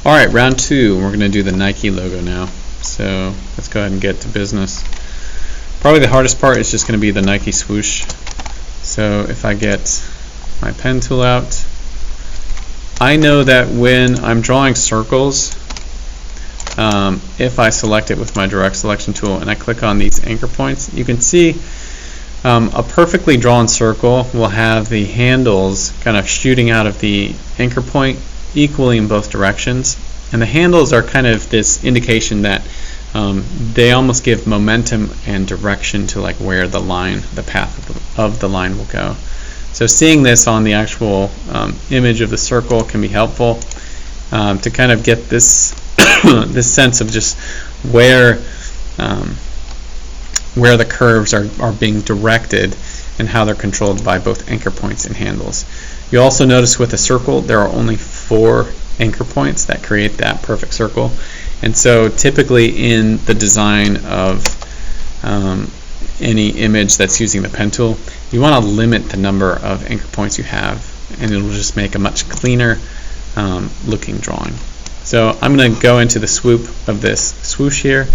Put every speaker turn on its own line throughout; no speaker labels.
Alright, round two. We're going to do the Nike logo now. So let's go ahead and get to business. Probably the hardest part is just going to be the Nike swoosh. So if I get my pen tool out, I know that when I'm drawing circles, if I select it with my direct selection tool and I click on these anchor points, you can see a perfectly drawn circle will have the handles kind of shooting out of the anchor point equally in both directions, and the handles are kind of this indication that they almost give momentum and direction to like where the line, the path of the line will go. So seeing this on the actual image of the circle can be helpful to kind of get this this sense of just where the curves are being directed and how they're controlled by both anchor points and handles. You also notice with a circle there are only 4 anchor points that create that perfect circle, and so typically in the design of any image that's using the pen tool, you want to limit the number of anchor points you have, and it'll just make a much cleaner looking drawing. So I'm going to go into the swoop of this swoosh here,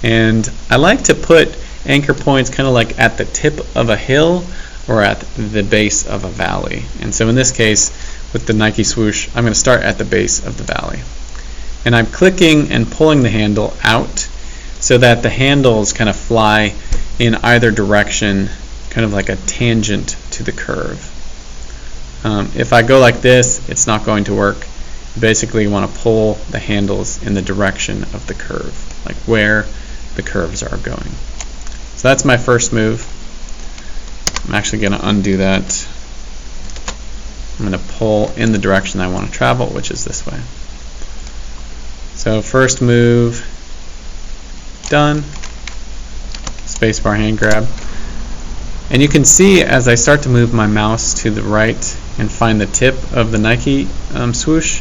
and I like to put anchor points kind of like at the tip of a hill or at the base of a valley. And so in this case, with the Nike swoosh, I'm going to start at the base of the valley. And I'm clicking and pulling the handle out so that the handles kind of fly in either direction, kind of like a tangent to the curve. If I go like this, it's not going to work. Basically, you want to pull the handles in the direction of the curve, like where the curves are going. So that's my first move. I'm actually going to undo that. I'm going to pull in the direction I want to travel, which is this way. So first move, done. Spacebar hand grab. And you can see as I start to move my mouse to the right and find the tip of the Nike swoosh,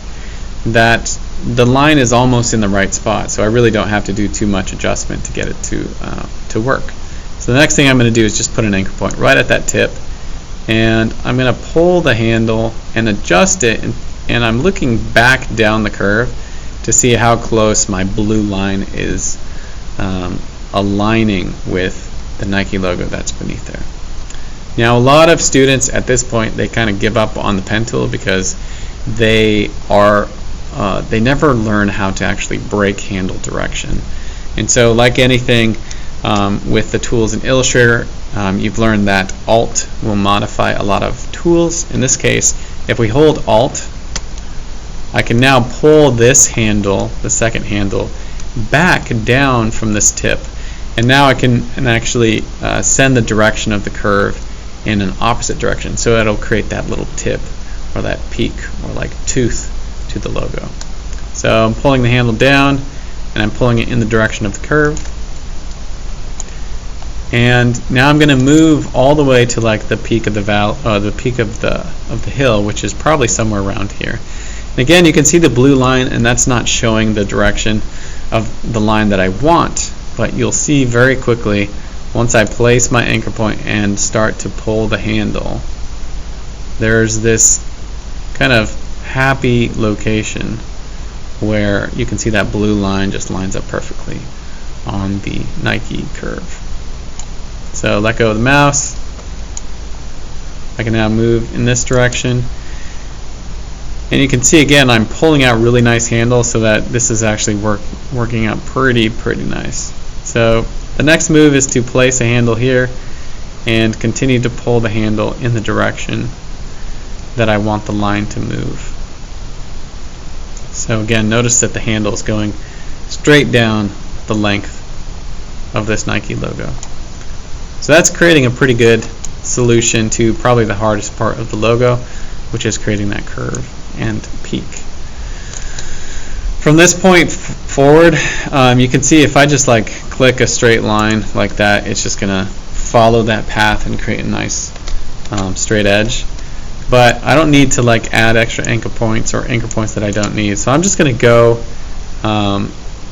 that the line is almost in the right spot, so I really don't have to do too much adjustment to get it to work. So the next thing I'm going to do is just put an anchor point right at that tip, and I'm going to pull the handle and adjust it, and I'm looking back down the curve to see how close my blue line is aligning with the Nike logo that's beneath there. Now a lot of students at this point, they kind of give up on the pen tool because they never learn how to actually break handle direction. And so like anything with the tools in Illustrator, you've learned that Alt will modify a lot of tools. In this case, if we hold Alt, I can now pull this handle, the second handle, back down from this tip, and now I can actually send the direction of the curve in an opposite direction, so it'll create that little tip or that peak or like tooth to the logo. So I'm pulling the handle down and I'm pulling it in the direction of the curve, and now I'm going to move all the way to like the peak of the peak of the hill, which is probably somewhere around here. And again, you can see the blue line, and that's not showing the direction of the line that I want, but you'll see very quickly once I place my anchor point and start to pull the handle, there's this kind of happy location where you can see that blue line just lines up perfectly on the Nike curve. So let go of the mouse. I can now move in this direction. And you can see again I'm pulling out really nice handles so that this is actually working out pretty nice. So the next move is to place a handle here and continue to pull the handle in the direction that I want the line to move. So again, notice that the handle is going straight down the length of this Nike logo. So that's creating a pretty good solution to probably the hardest part of the logo, which is creating that curve and peak. From this point forward, you can see if I just like click a straight line like that, it's just going to follow that path and create a nice straight edge. But I don't need to like add extra anchor points or anchor points that I don't need. So I'm just going to go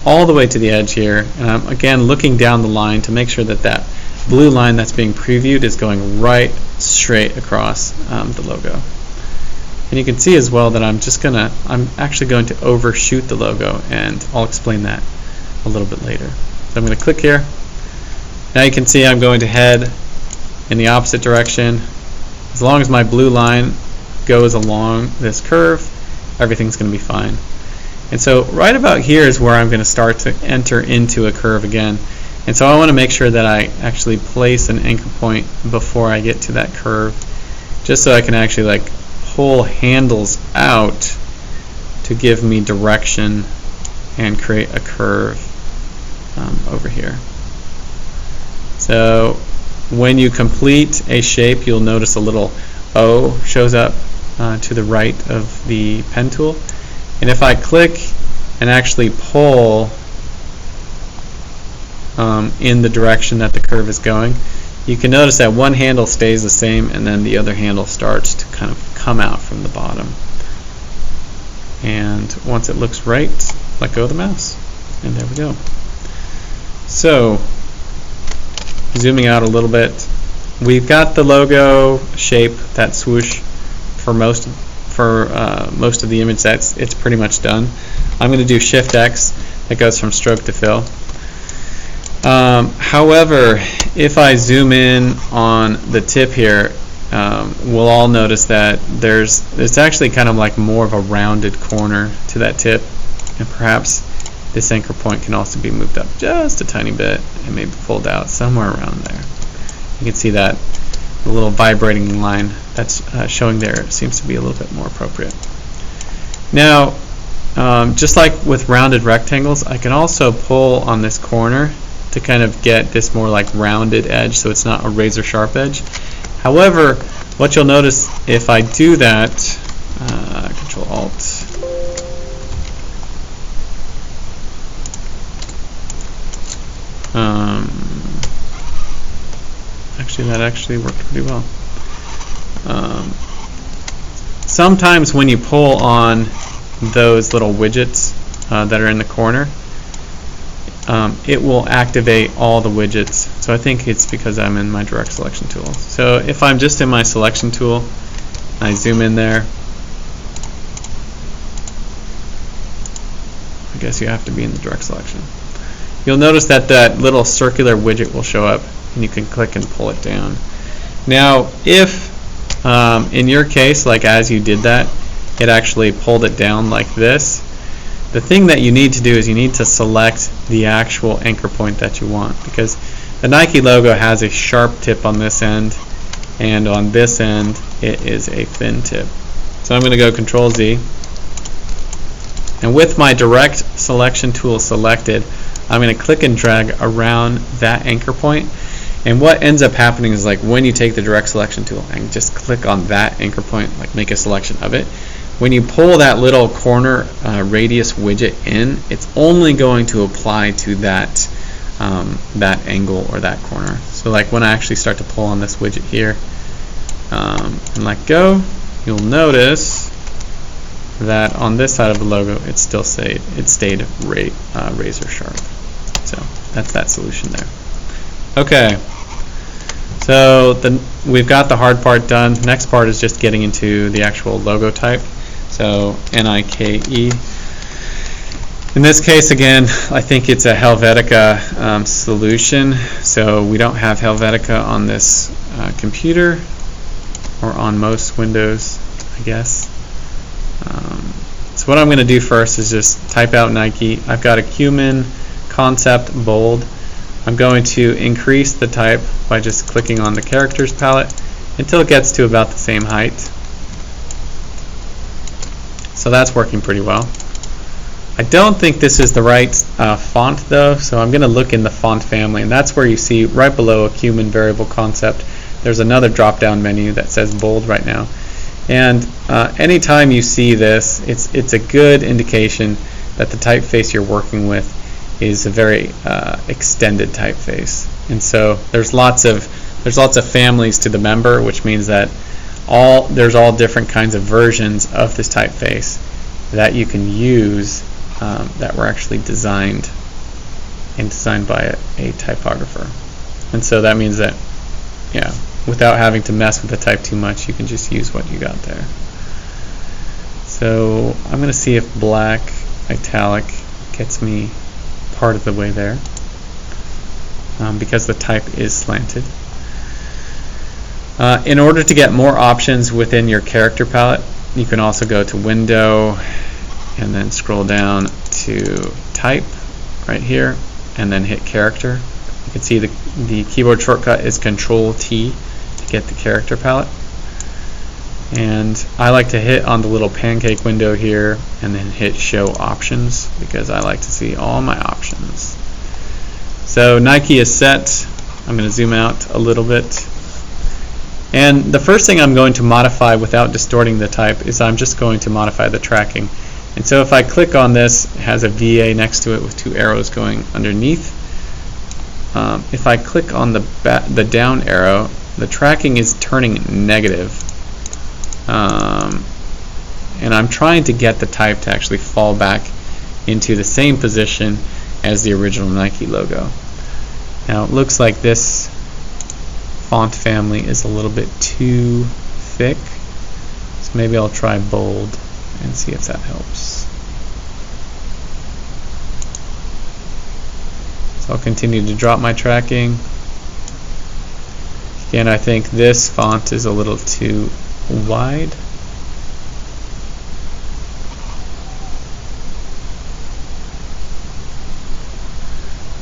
all the way to the edge here, and I'm again looking down the line to make sure that that blue line that's being previewed is going right straight across the logo. And you can see as well that I'm actually going to overshoot the logo, and I'll explain that a little bit later. So I'm going to click here. Now you can see I'm going to head in the opposite direction. As long as my blue line goes along this curve, everything's going to be fine. And so right about here is where I'm going to start to enter into a curve again. And so I want to make sure that I actually place an anchor point before I get to that curve, just so I can actually like pull handles out to give me direction and create a curve over here. So when you complete a shape, you'll notice a little O shows up to the right of the pen tool. And if I click and actually pull in the direction that the curve is going, you can notice that one handle stays the same and then the other handle starts to kind of come out from the bottom. And once it looks right, let go of the mouse. And there we go. So, zooming out a little bit, we've got the logo shape, that swoosh, for most of the image. It's pretty much done. I'm going to do Shift X. That goes from stroke to fill. However, if I zoom in on the tip here, we'll all notice that it's actually kind of like more of a rounded corner to that tip, and perhaps this anchor point can also be moved up just a tiny bit and maybe pulled out somewhere around there. You can see that the little vibrating line that's showing there seems to be a little bit more appropriate. Now, just like with rounded rectangles, I can also pull on this corner to kind of get this more like rounded edge, so it's not a razor sharp edge. However, what you'll notice if I do that, Control Alt, actually that actually worked pretty well. Sometimes when you pull on those little widgets that are in the corner, it will activate all the widgets. So I think it's because I'm in my direct selection tool. So if I'm just in my selection tool, I zoom in there. I guess you have to be in the direct selection. You'll notice that that little circular widget will show up, and you can click and pull it down. Now, if in your case, like as you did that, it actually pulled it down like this, the thing that you need to do is you need to select the actual anchor point that you want, because the Nike logo has a sharp tip on this end, and on this end it is a thin tip. So I'm going to go Control Z, and with my direct selection tool selected, I'm going to click and drag around that anchor point. And what ends up happening is, like, when you take the direct selection tool and just click on that anchor point, like make a selection of it, when you pull that little corner radius widget in, it's only going to apply to that that angle or that corner. So like when I actually start to pull on this widget here and let go, you'll notice that on this side of the logo it still stayed razor sharp. So that's that solution there. Okay, so we've got the hard part done. The next part is just getting into the actual logo type. So Nike. In this case, again, I think it's a Helvetica solution. So we don't have Helvetica on this computer, or on most Windows, I guess. So what I'm going to do first is just type out Nike. I've got a Cumin Concept Bold. I'm going to increase the type by just clicking on the characters palette until it gets to about the same height. So that's working pretty well. I don't think this is the right font though, so I'm going to look in the font family, and that's where you see right below a Cumin Variable Concept. There's another drop-down menu that says bold right now. And anytime you see this, it's a good indication that the typeface you're working with is a very extended typeface. And so there's lots of families to the member, which means that there's all different kinds of versions of this typeface that you can use that were actually designed by a typographer. And so that means that, yeah, without having to mess with the type too much, you can just use what you got there. So I'm going to see if black italic gets me part of the way there, because the type is slanted. In order to get more options within your character palette, you can also go to Window and then scroll down to Type right here and then hit Character. You can see the keyboard shortcut is Control-T to get the character palette. And I like to hit on the little pancake window here and then hit Show Options because I like to see all my options. So Nike is set. I'm going to zoom out a little bit. And the first thing I'm going to modify without distorting the type is I'm just going to modify the tracking. And so if I click on this, it has a VA next to it with two arrows going underneath. If I click on the down arrow, the tracking is turning negative. And I'm trying to get the type to actually fall back into the same position as the original Nike logo. Now it looks like this font family is a little bit too thick, so maybe I'll try bold and see if that helps. So I'll continue to drop my tracking. Again, I think this font is a little too wide.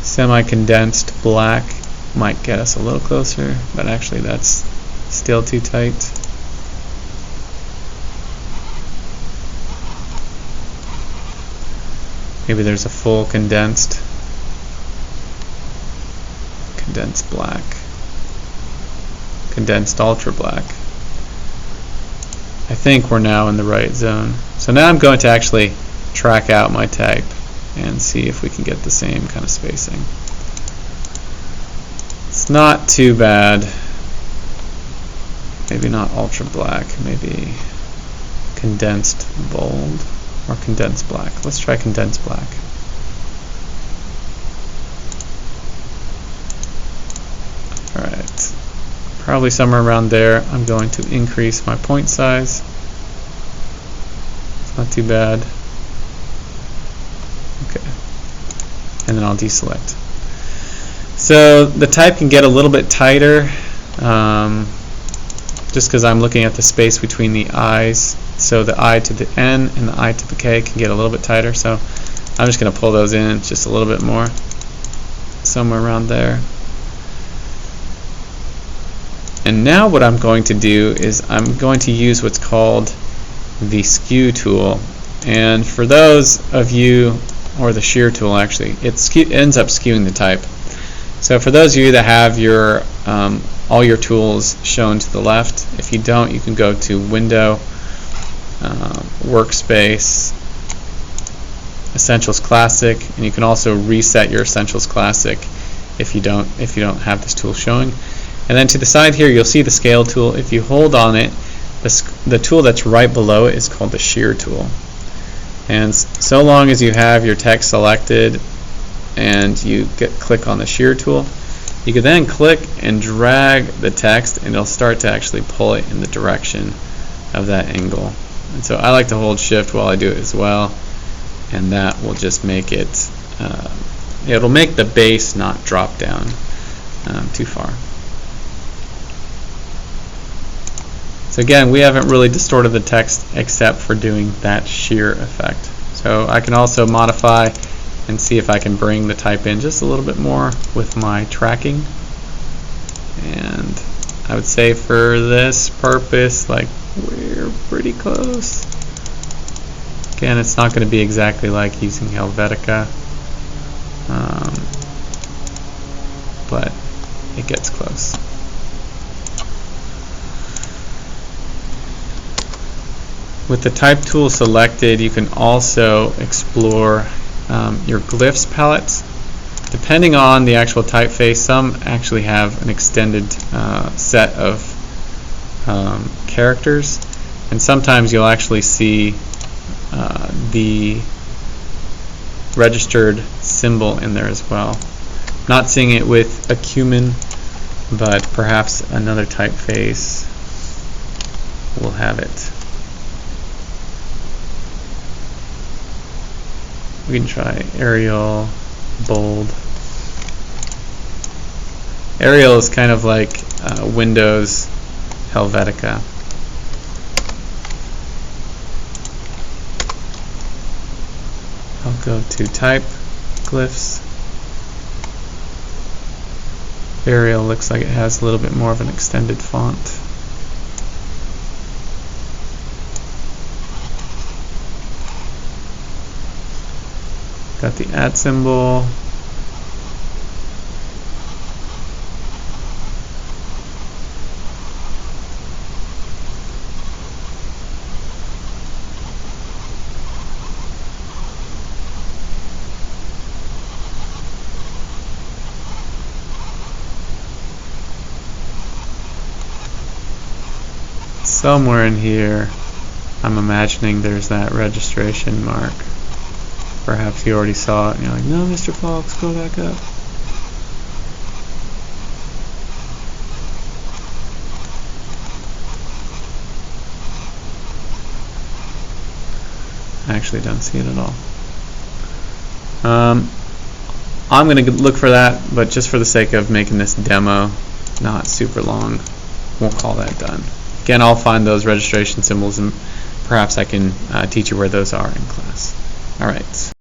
Semi-condensed black might get us a little closer, but actually that's still too tight. Maybe there's a full condensed black, condensed ultra black. I think we're now in the right zone. So now I'm going to actually track out my type and see if we can get the same kind of spacing. It's not too bad. Maybe not ultra black, maybe condensed bold or condensed black. Let's try condensed black. Alright, probably somewhere around there. I'm going to increase my point size. It's not too bad. Okay, and then I'll deselect. So the type can get a little bit tighter just because I'm looking at the space between the I's. So the I to the N and the I to the K can get a little bit tighter. So I'm just going to pull those in just a little bit more, somewhere around there. And now what I'm going to do is I'm going to use what's called the skew tool. And for those of you, or the shear tool actually, it ends up skewing the type. So for those of you that have your all your tools shown to the left, if you don't, you can go to Window, Workspace, Essentials Classic, and you can also reset your Essentials Classic if you don't have this tool showing. And then to the side here, you'll see the scale tool. If you hold on it, the tool that's right below it is called the shear tool. And so long as you have your text selected and you click on the shear tool, you can then click and drag the text and it'll start to actually pull it in the direction of that angle. And so I like to hold shift while I do it as well, and that will just make it, it'll make the base not drop down too far. So again, we haven't really distorted the text except for doing that shear effect. So I can also modify and see if I can bring the type in just a little bit more with my tracking. And I would say for this purpose, like, we're pretty close. Again, it's not going to be exactly like using Helvetica, but it gets close. With the type tool selected, you can also explore your glyphs palettes. Depending on the actual typeface, some actually have an extended set of characters, and sometimes you'll actually see the registered symbol in there as well. Not seeing it with Acumen, but perhaps another typeface will have it. We can try Arial, bold. Arial is kind of like Windows Helvetica. I'll go to type, glyphs. Arial looks like it has a little bit more of an extended font. Got the @ symbol. Somewhere in here, I'm imagining there's that registration mark. Perhaps you already saw it and you're like, no, Mr. Fox, go back up. I actually don't see it at all. I'm going to look for that, but just for the sake of making this demo not super long, we'll call that done. Again, I'll find those registration symbols and perhaps I can teach you where those are in class. All right.